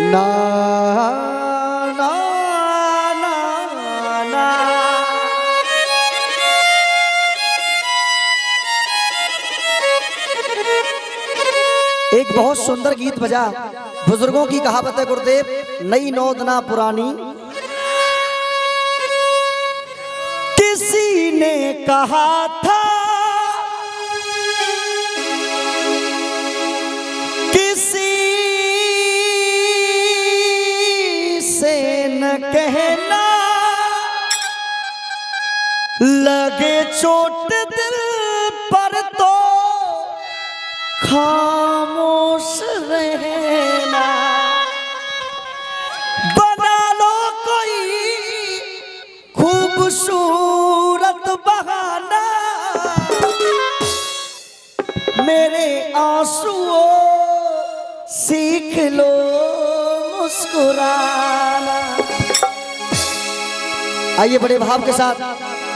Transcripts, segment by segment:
ना ना ना ना। एक बहुत सुंदर गीत बजा। बुजुर्गों की कहावत है गुरुदेव, नई नौद ना पुरानी। किसी ने कहा था किसी से न कहना, लगे चोट दिल पर तो खामोश रहना। बना लो कोई खूबसूरत बहाना, मेरे आंसुओं सीख लो मुस्कुराना। आइए बड़े भाव के साथ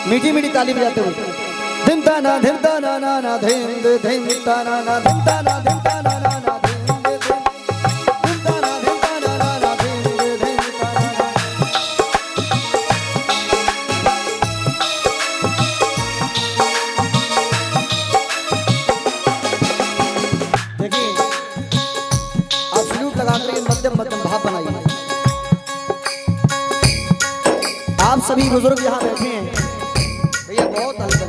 मीठी मीठी ताली बजाते हुए। धिन ताना धिन ताना ना ना धिन धिन ताना ना धिन ताना धिन ताना ना ना धिन धिन ताना धिन ताना ना ना धिन धिन ताना। देखिए आप फ्लूट लगाकर के मध्यम मध्यम भाव बनाइए। आप सभी बुजुर्ग यहाँ बैठे हैं भैया, बहुत हल्का।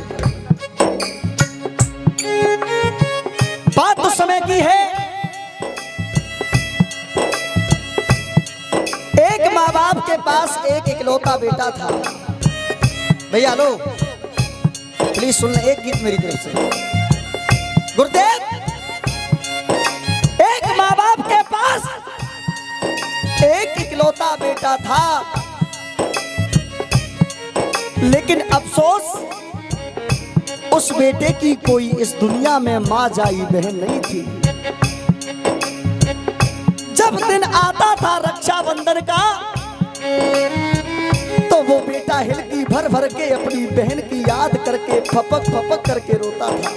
बात तो समय की है, एक माँ बाप के पास एक इकलौता बेटा था। भैया लो प्लीज सुन ले एक गीत मेरी तरफ से। गुरुदेव, एक माँ बाप के पास एक इकलौता बेटा था, लेकिन अफसोस उस बेटे की कोई इस दुनिया में मां जाई बहन नहीं थी। जब दिन आता था रक्षाबंधन का, तो वो बेटा हिलकी भर भर के अपनी बहन की याद करके फपक फपक करके रोता था।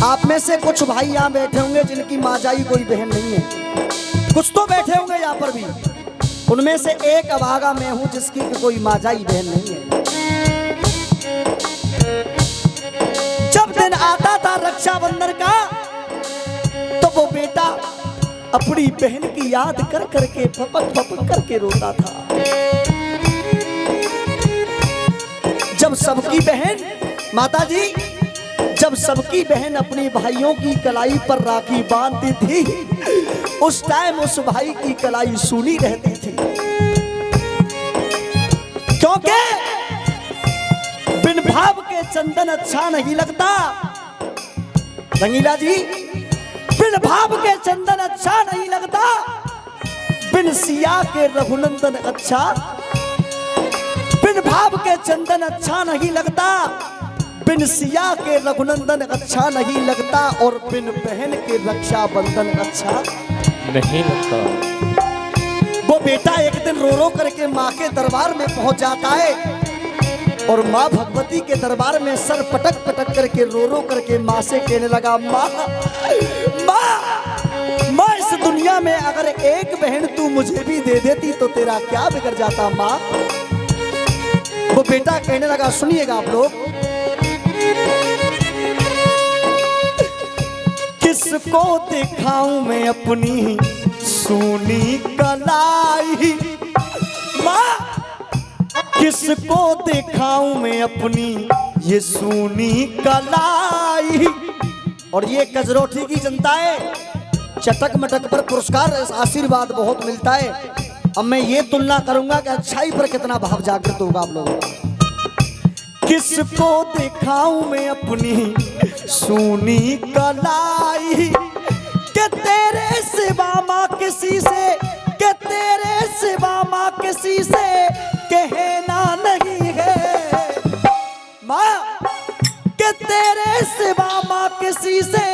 आप में से कुछ भाई यहाँ बैठे होंगे जिनकी मां जाई कोई बहन नहीं है, कुछ तो बैठे होंगे यहाँ पर भी। उनमें से एक अभागा मैं हूं जिसकी कोई माजाई बहन नहीं है। जब दिन आता था रक्षाबंधन का, तो वो बेटा अपनी बहन की याद कर करके फपक फपक करके रोता था। जब सबकी बहन, माता जी, जब सबकी बहन अपनी भाइयों की कलाई पर राखी बांधती थी, उस टाइम उस भाई की कलाई सूनी रहती थी, क्योंकि बिन भाव के चंदन अच्छा नहीं लगता। रंगीला जी, बिन भाव के चंदन अच्छा नहीं लगता, बिन सिया के रघुनंदन अच्छा। बिन भाव के चंदन अच्छा नहीं लगता, बिन सिया के रघुनंदन अच्छा नहीं लगता, और बिन बहन के रक्षाबंधन अच्छा नहीं लगता। वो बेटा एक दिन रो रो करके माँ के दरबार में पहुंच जाता है, और माँ भगवती के दरबार में सर पटक पटक करके रो रो करके माँ से कहने लगा, माँ माँ माँ, इस दुनिया में अगर एक बहन तू मुझे भी दे देती तो तेरा क्या बिगड़ जाता माँ। वो बेटा कहने लगा, सुनिएगा आप लोग, किसको दिखाऊं मैं अपनी सूनी कलाई, माँ किसको दिखाऊं मैं अपनी ये सूनी कलाई। और ये कजरोठी की जनता है, चटक मटक पर पुरस्कार आशीर्वाद बहुत मिलता है। अब मैं ये तुलना करूंगा कि अच्छाई पर कितना भाव जागृत होगा आप लोगों का। किसको दिखाऊं मैं अपनी सूनी कलाई, कि तेरे सिवा माँ किसी से, कि तेरे सिवा माँ किसी से कहना नहीं है। माँ कि तेरे सिवा माँ किसी से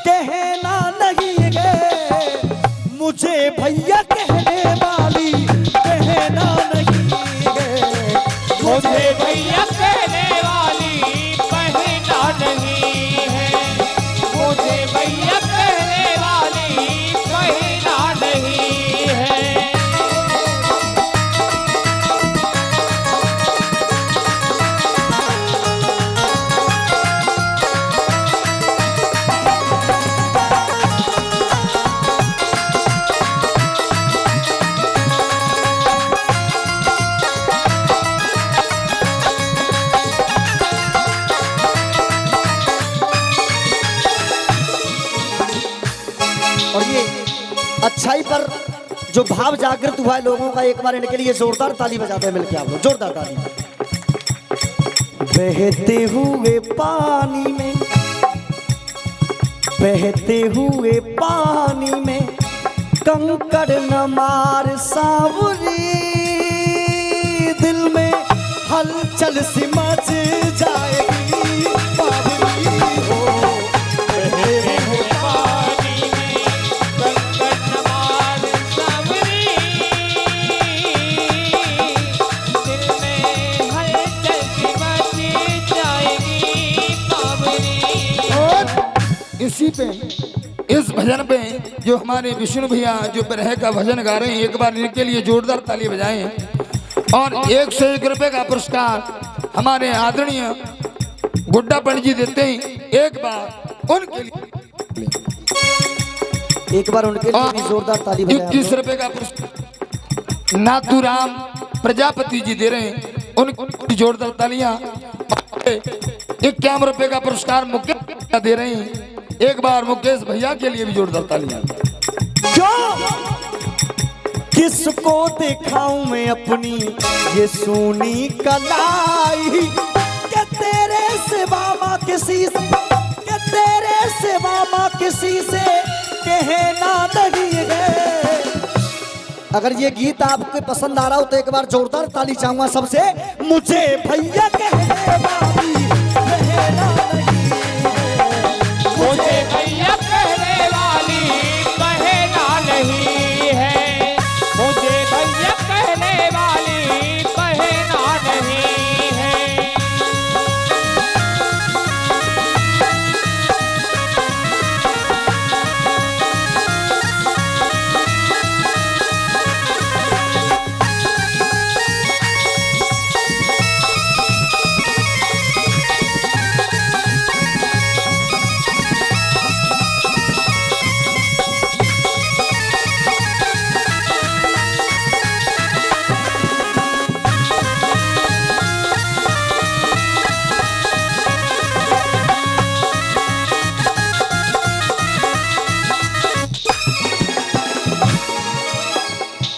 कहना नहीं है, मुझे भैया कहने वाली कहना नहीं है, मुझे भैया कहने वाली कहना नहीं है, मुझे भैया कहने वाली और ये अच्छाई पर जो भाव जागृत हुआ है लोगों का, एक बार इनके लिए जोरदार ताली बजाते हैं मिलके आप लोग, जोरदार ताली। बहते हुए पानी में, बहते हुए पानी में कंकड़ न मार सावरी, दिल में हलचल सी मच जाएगी बावरी हो। बहते हुए पानी में कंकड़ न मार सावरी, दिल में हलचल सी मच जाएगी बावरी। और इसी पे, इस भजन पे जो हमारे विष्णु भैया जो बरह का भजन गा रहे हैं, एक बार इनके लिए जोरदार ताली बजाएं। और 101 रुपए का पुरस्कार हमारे आदरणीय गुड्डा पंडित जी देते हैं, एक बार उनके लिए, एक बार उनके लिए भी जोरदार ताली बजाएं। 21 रुपए का पुरस्कार नाथुराम प्रजापति जी दे रहे हैं, उनकी जोरदार तालियां। 51 रुपए का पुरस्कार मुकेश दे रहे हैं, एक बार मुकेश भैया के लिए भी जोरदार तालियां। जो किसको दिखाऊं मैं अपनी ये सोनी कलाई, कि तेरे सिवा मां किसी से, कि तेरे सिवा मां किसी से कहना नहीं है। अगर ये गीत आपको पसंद आ रहा हो तो एक बार जोरदार ताली चाहूंगा सबसे। मुझे भैया कहने वाली कहना नहीं है, मुझे भैया कहने वाली कहना नहीं है, मुझे भैया कहने वाली कहना नहीं है।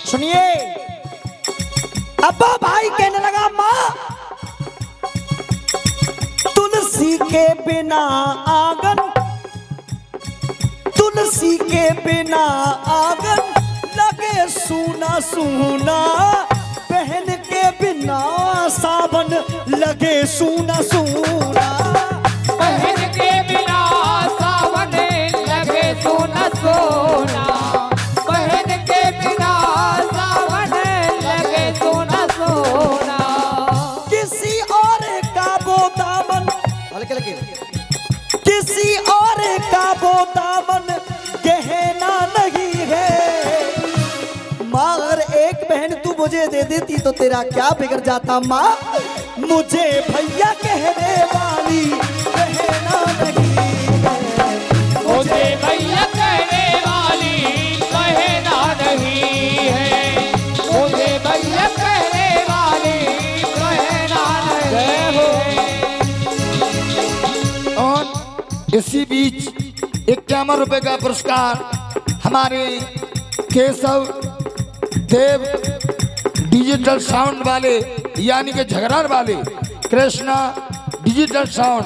सुनिए, अब्बा भाई कहने लगा माँ, तुलसी के बिना आंगन, तुलसी के बिना आंगन लगे सूना सूना, बहन के बिना सावन लगे सूना सूना, बहन के बिना सावन लगे सोना सोना, बहन के बिना सावन लगे सोना सोना। किसी और का वो दामन, हल्के हल्के, किसी और का वो दामन गहना नहीं है। माँ अगर एक बहन तू मुझे दे देती तो तेरा क्या बिगड़ जाता माँ, मुझे भैया कहने वाली कहना नहीं है, मुझे भैया कहने वाली कहना नहीं है, मुझे भैया कहने वाली कहना नहीं है। और इसी बीच 51 रुपए का पुरस्कार हमारे केशव देव डिजिटल साउंड वाले, यानी कि झगरार वाले, कृष्णा डिजिटल साउंड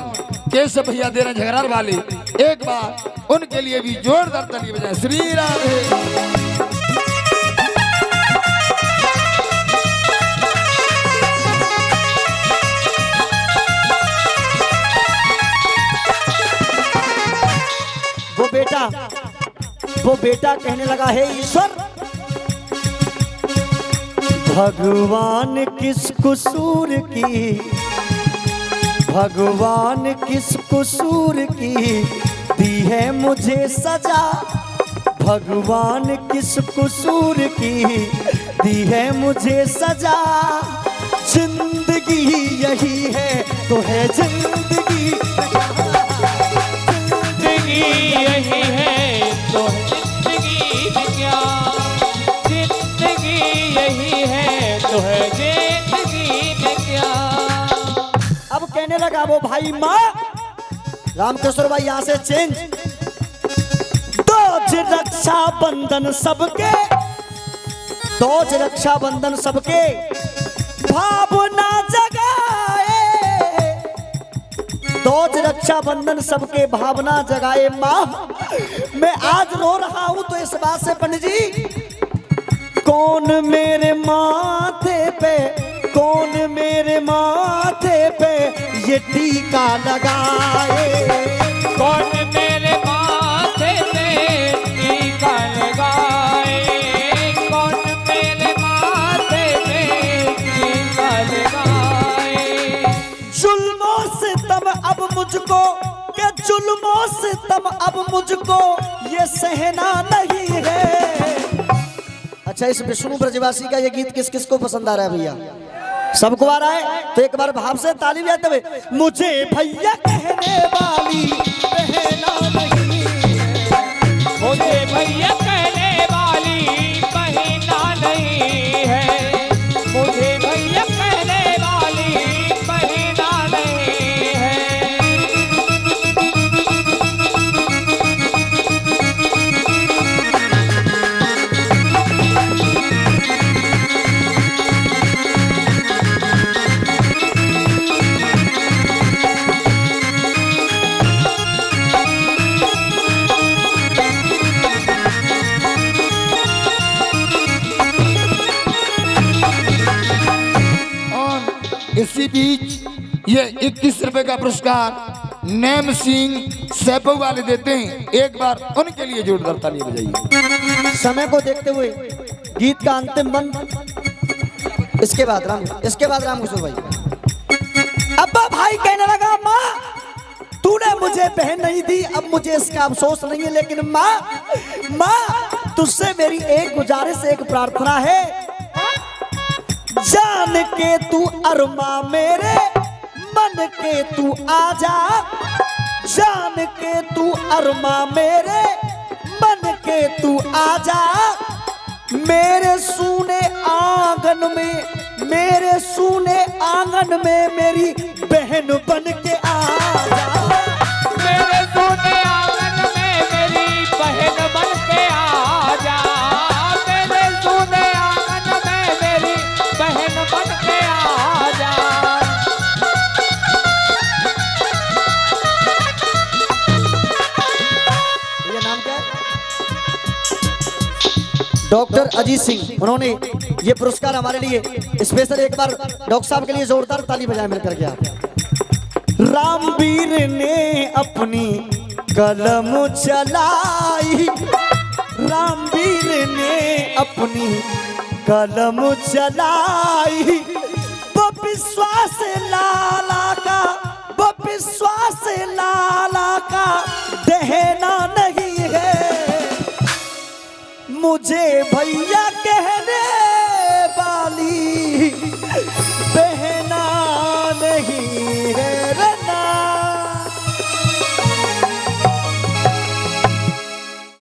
केशव भैया दे रहे हैं झगरार वाले, एक बार उनके लिए भी जोरदार ताली बजाएं। श्री राधे। वो बेटा कहने लगा, हे ईश्वर, भगवान किस कसूर की, भगवान किस कसूर की दी है मुझे सजा, भगवान किस कसूर की दी है मुझे सजा, जिंदगी यही है तो है जिंदगी, जिंदगी यही है तो जिंदगी में क्या, जिंदगी यही है तो है जिंदगी में क्या। अब कहने लगा वो भाई माँ, रामकिशोर भाई यहाँ से चेंज, दो दोज रक्षा बंधन सबके, दोज रक्षा बंधन सबके भावना जगाए, दोज रक्षा बंधन सबके भावना जगाए। माँ मैं आज रो रहा हूं तो इस बात से पंडित जी, कौन मेरे माथे पे, कौन मेरे माथे पे ये टीका लगाए, कौन मेरे माथे पे टीका लगाए, कौन मेरे माथे पे टीका लगाए। जुल्मों से तम अब मुझको, के जुल्मों से तम अब मुझको ये सहना नहीं है। अच्छा इस विष्णु ब्रजवासी का ये गीत किस किस को पसंद आ रहा है भैया? सबको आ रहा है तो एक बार भाव से ताली बजाते हुए, मुझे भैया कहने वाली बहना नहीं है, मुझे भैया कहने वाली बहना नहीं है, मुझे भैया कहने वाली बहना नहीं है। इसी बीच ये 21 रुपए का पुरस्कार नेम सिंह सैपो वाले देते हैं, एक बार उनके लिए जोरदार ताली बजाइए। समय को देखते हुए गीत का अंतिम बंद, इसके बाद राम किशोर भाई। अब्बा भाई कहने लगा, माँ तूने मुझे बहन नहीं दी, अब मुझे इसका अफसोस नहीं है, लेकिन माँ तुझसे मेरी एक गुजारिश, एक प्रार्थना है, जान के तू अरमा मेरे मन के तू आजा, जान के तू अरमा मेरे मन के तू आजा, मेरे सूने आंगन में, मेरे सूने आंगन में मेरी बहन बन के आजा, मेरे सूने आंगन में मेरी बहन बन के आजा, मेरे सूने आंगन में मेरी बहन बन के आजा। ये नाम क्या है? डॉक्टर अजीत सिंह, उन्होंने ये पुरस्कार हमारे लिए स्पेशल, एक बार डॉक्टर साहब के लिए जोरदार ताली बजाए मिलकर के आप। रामवीर ने अपनी कलम चलाई, रामवीर ने अपनी कलम चलाई, वो विश्वास लाला का, वो विश्वास लाला का दहना नहीं है, मुझे भैया कह